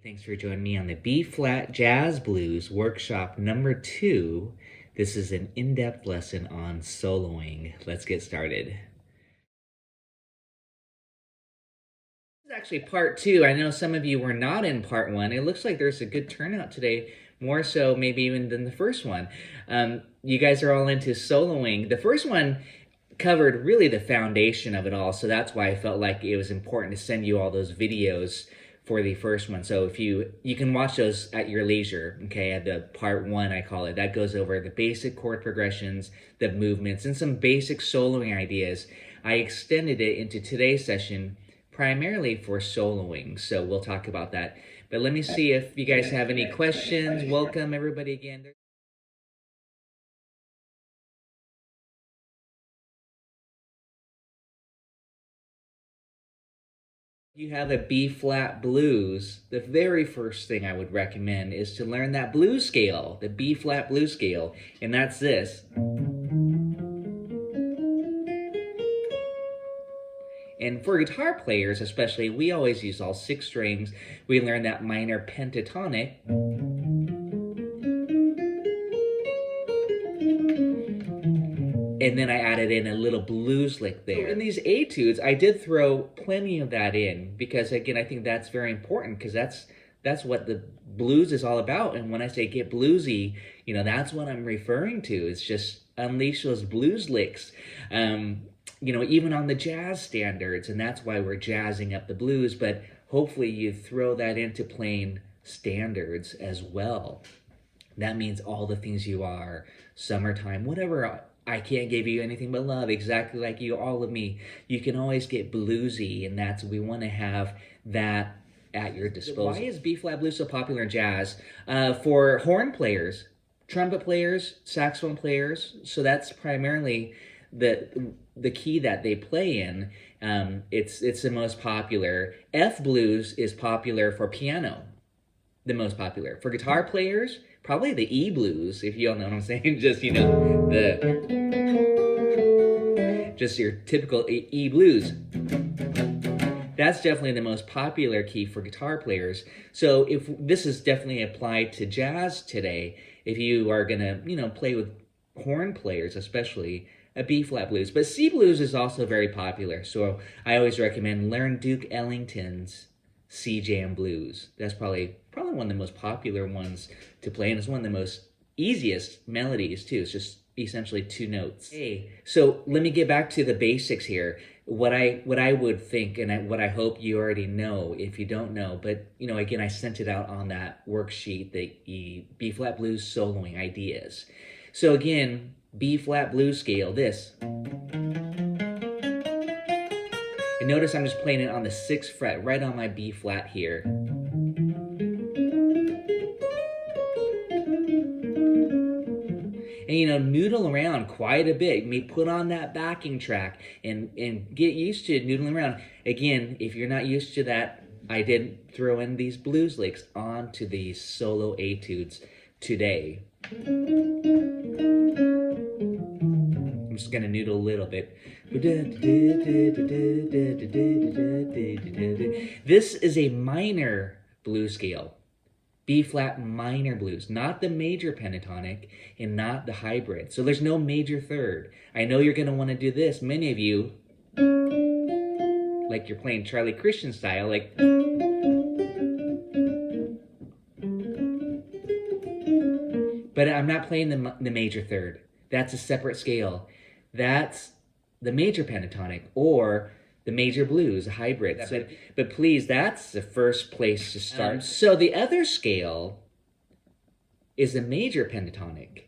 Thanks for joining me on the B-flat Jazz Blues workshop number 2. This is an in-depth lesson on soloing. Let's get started. This is actually part 2. I know some of you were not in part 1. It looks like there's a good turnout today, more so maybe even than the first one. You guys are all into soloing. The first one covered really the foundation of it all, so that's why I felt like it was important to send you all those videos for the first one. So if you can watch those at your leisure, okay, at the part 1, I call it. That goes over the basic chord progressions, the movements, and some basic soloing ideas. I extended it into today's session primarily for soloing, so we'll talk about that. But let me see if you guys have any questions. Welcome everybody again. You have a B-flat blues, the very first thing I would recommend is to learn that blues scale, the B-flat blues scale, and that's this. And for guitar players especially, we always use all 6 strings. We learn that minor pentatonic. And then I added in a little blues lick there. In these etudes, I did throw plenty of that in because, again, I think that's very important because that's what the blues is all about. And when I say get bluesy, you know, that's what I'm referring to. It's just unleash those blues licks, you know, even on the jazz standards. And that's why we're jazzing up the blues. But hopefully you throw that into playing standards as well. That means all the things you are, summertime, whatever. I can't give you anything but love, exactly like you, all of me. You can always get bluesy, and we want to have that at your disposal. Why is B-flat blues so popular in jazz? For horn players, trumpet players, saxophone players, so that's primarily the key that they play in. It's the most popular. F blues is popular for piano, the most popular. For guitar players, probably the E blues, if you all know what I'm saying. Just, you know, just your typical E blues. That's definitely the most popular key for guitar players. So if this is definitely applied to jazz today, if you are gonna, you know, play with horn players, especially a B-flat blues. But C blues is also very popular. So I always recommend learn Duke Ellington's C Jam Blues. That's probably one of the most popular ones to play, and it's one of the most easiest melodies too. It's just essentially 2 notes. Hey, so let me get back to the basics here. What I would think, and what I hope you already know if you don't know, but you know, again, I sent it out on that worksheet, the B-flat blues soloing ideas. So again, B-flat blues scale, this. And notice I'm just playing it on the 6th fret, right on my B flat here. And you know, noodle around quite a bit. You may put on that backing track and get used to noodling around. Again, if you're not used to that, I did throw in these blues licks onto these solo etudes today. I'm just gonna noodle a little bit. This is a minor blues scale. B-flat minor blues, not the major pentatonic and not the hybrid. So there's no major third. I know you're gonna wanna do this. Many of you, like you're playing Charlie Christian style, like. But I'm not playing the major third. That's a separate scale. That's the major pentatonic or the major blues, a hybrid. But please, that's the first place to start. So the other scale is the major pentatonic,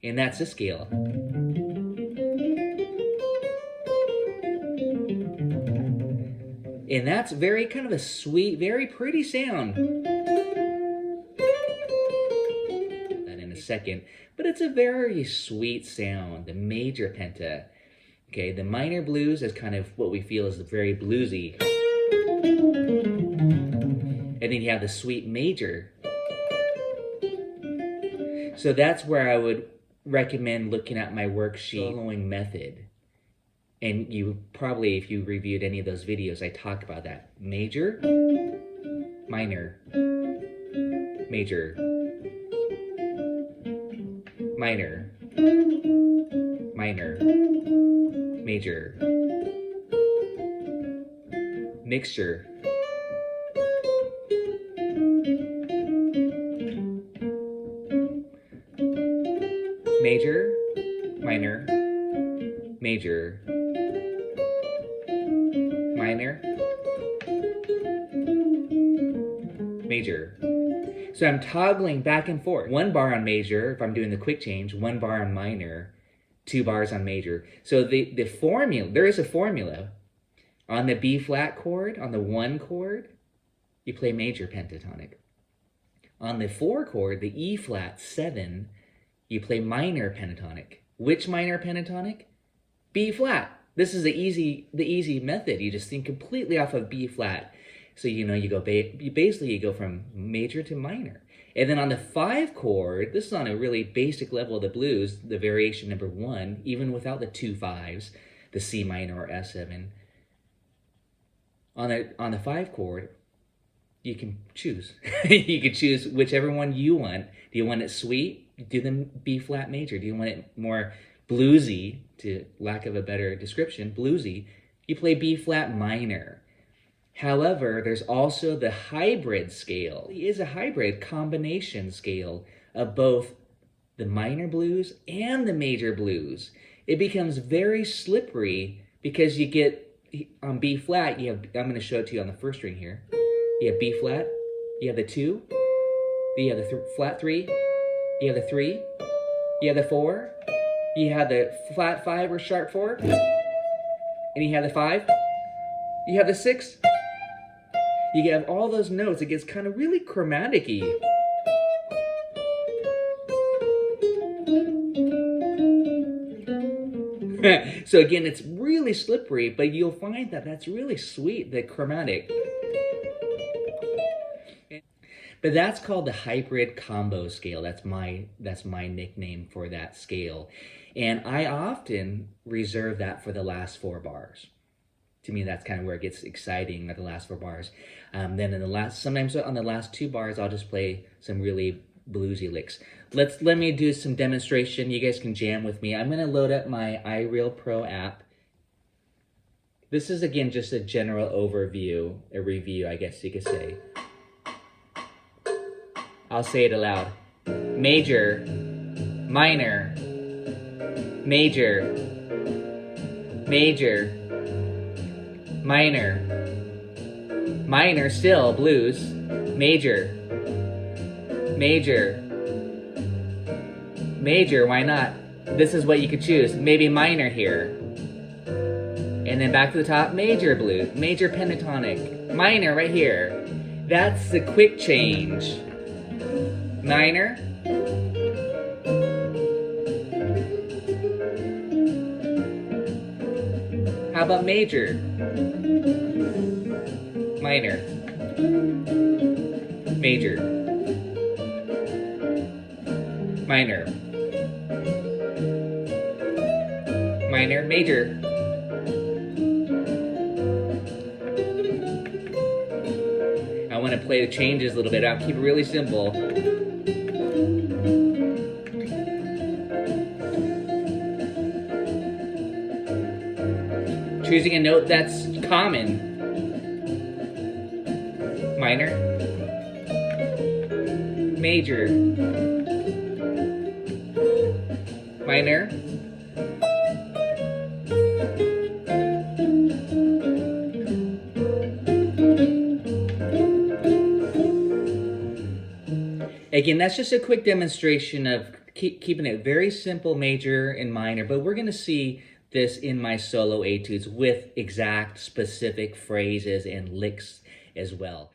and that's the scale. And that's very kind of a sweet, very pretty sound. That in a second, but it's a very sweet sound, the major penta. Okay, the minor blues is kind of what we feel is very bluesy. And then you have the sweet major. So that's where I would recommend looking at my worksheet soloing method. And you probably, if you reviewed any of those videos, I talk about that. Major, minor, major, minor, minor, major, mixture, major, minor, major, minor, major. So I'm toggling back and forth. 1 bar on major, if I'm doing the quick change, 1 bar on minor, 2 bars on major. So the formula, there is a formula. On the B flat chord, on the 1 chord, you play major pentatonic. On the 4 chord, the E flat 7, you play minor pentatonic. Which minor pentatonic? B flat. This is the easy method. You just think completely off of B flat. So you go basically you go from major to minor. And then on the 5 chord, this is on a really basic level of the blues, the variation number 1, even without the 2 5s, the C minor or F7. On the 5 chord, you can choose. You can choose whichever one you want. Do you want it sweet? Do the B flat major. Do you want it more bluesy, to lack of a better description, bluesy? You play B flat minor. However, there's also the hybrid scale. It is a hybrid combination scale of both the minor blues and the major blues. It becomes very slippery because you get, on B flat, you have, I'm going to show it to you on the first string here. You have B flat, you have the 2, you have the flat 3, you have the 3, you have the 4, you have the flat 5 or sharp 4, and you have the 5, you have the 6. You have all those notes. It gets kind of really chromatic-y. So again, it's really slippery, but you'll find that that's really sweet, the chromatic. But that's called the hybrid combo scale. That's my nickname for that scale. And I often reserve that for the last 4 bars. To me, that's kind of where it gets exciting at the last 4 bars. Then sometimes on the last 2 bars, I'll just play some really bluesy licks. Let me do some demonstration. You guys can jam with me. I'm going to load up my iReal Pro app. This is, again, just a general overview, a review, I guess you could say. I'll say it aloud. Major, minor, major, major, minor, minor still, blues, major, major, major, why not? This is what you could choose, maybe minor here. And then back to the top, major blues, major pentatonic, minor right here. That's the quick change. Minor, how about major? Minor, major, minor, minor, major. I want to play the changes a little bit. I'll keep it really simple. Choosing a note that's common. Minor, major, minor, again, that's just a quick demonstration of keeping it very simple, major and minor, but we're going to see this in my solo etudes with exact specific phrases and licks as well.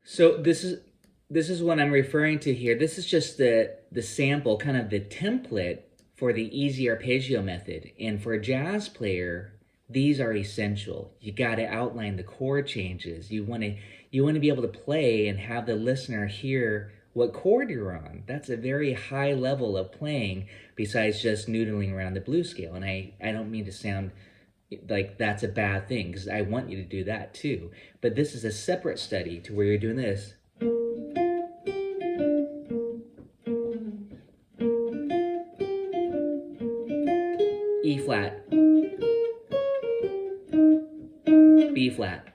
So this is what I'm referring to here. This is just the sample, kind of the template for the easy arpeggio method. And for a jazz player, these are essential. You got to outline the chord changes. You want to be able to play and have the listener hear what chord you're on. That's a very high level of playing besides just noodling around the blues scale. And I don't mean to sound like that's a bad thing, because I want you to do that too. But this is a separate study to where you're doing this. E flat, B flat,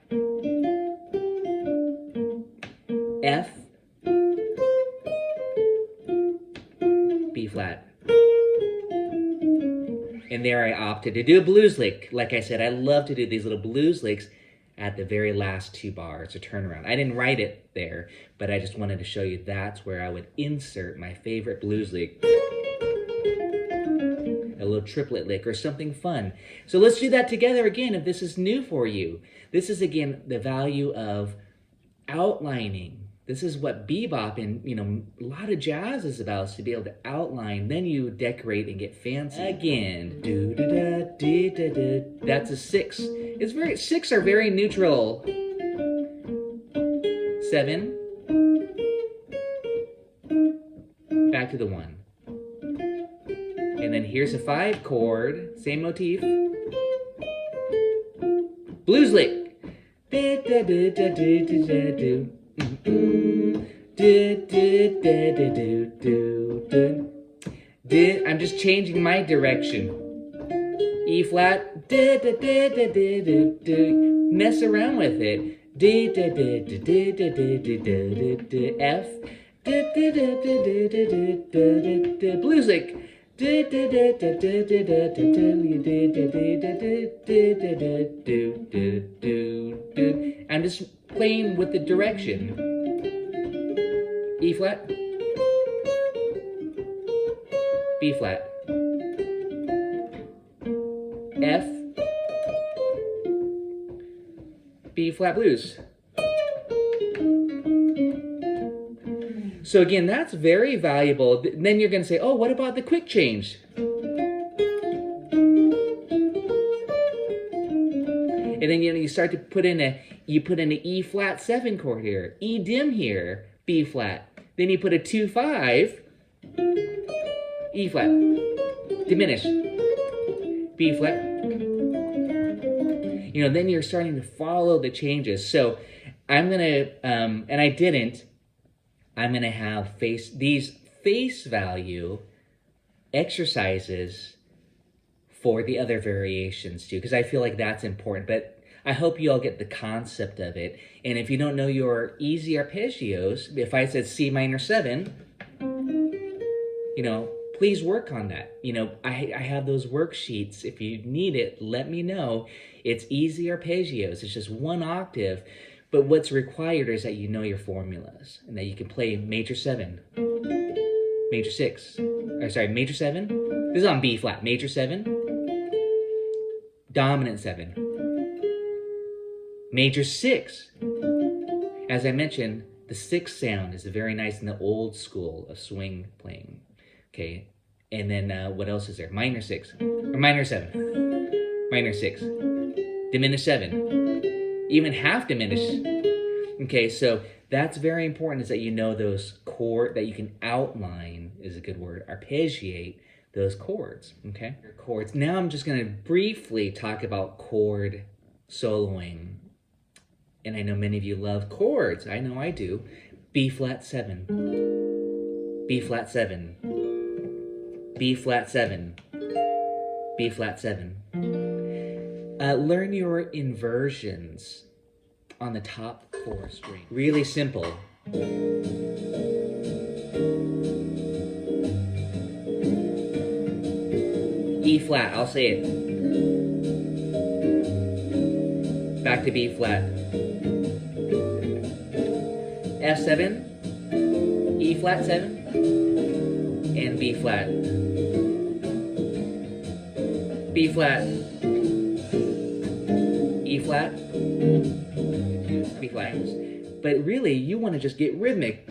F, B flat. And there I opted to do a blues lick. Like I said, I love to do these little blues licks at the very last 2 bars, a turnaround. I didn't write it there, but I just wanted to show you that's where I would insert my favorite blues lick. A little triplet lick or something fun. So let's do that together again if this is new for you. This is, again, the value of outlining. This is what bebop and, a lot of jazz is about, is to be able to outline. Then you decorate and get fancy. Again, do da da dee da da. That's a 6. It's 6 are very neutral. 7. Back to the 1. And then here's a 5 chord, same motif. Blues lick. Da da da da da da da. I'm just changing my direction. E flat. Mess around with it. F. Blues lick. I'm just playing with the direction. E flat, B flat, F, B flat blues. So again, that's very valuable. Then you're going to say, oh, what about the quick change? And then you start to put in an E flat 7 chord here, E dim here, B flat. Then you put a 2-5, E flat, diminish, B flat. Then you're starting to follow the changes. So I'm gonna, and I didn't. I'm going to have these face value exercises for the other variations too, because I feel like that's important. But I hope you all get the concept of it. And if you don't know your easy arpeggios, if I said C minor 7, please work on that. I have those worksheets. If you need it, let me know. It's easy arpeggios. It's just 1 octave. But what's required is that you know your formulas and that you can play major 7, major 6, major 7. This is on B flat, major 7, dominant 7, major 6. As I mentioned, the 6th sound is very nice in the old school of swing playing. Okay, and then what else is there? Minor 6, or minor 7, minor 6, diminished 7. Even half diminished. Okay, so that's very important, is that you know those chord, that you can outline, is a good word, arpeggiate those chords, okay? Chords. Now I'm just going to briefly talk about chord soloing. And I know many of you love chords. I know I do. B flat 7, B flat 7, B flat 7, B flat 7. Learn your inversions on the top 4 string. Really simple. E flat, I'll say it. Back to B flat. F7, E flat 7, and B flat. B flat. E flat, B flat. But really, you want to just get rhythmic.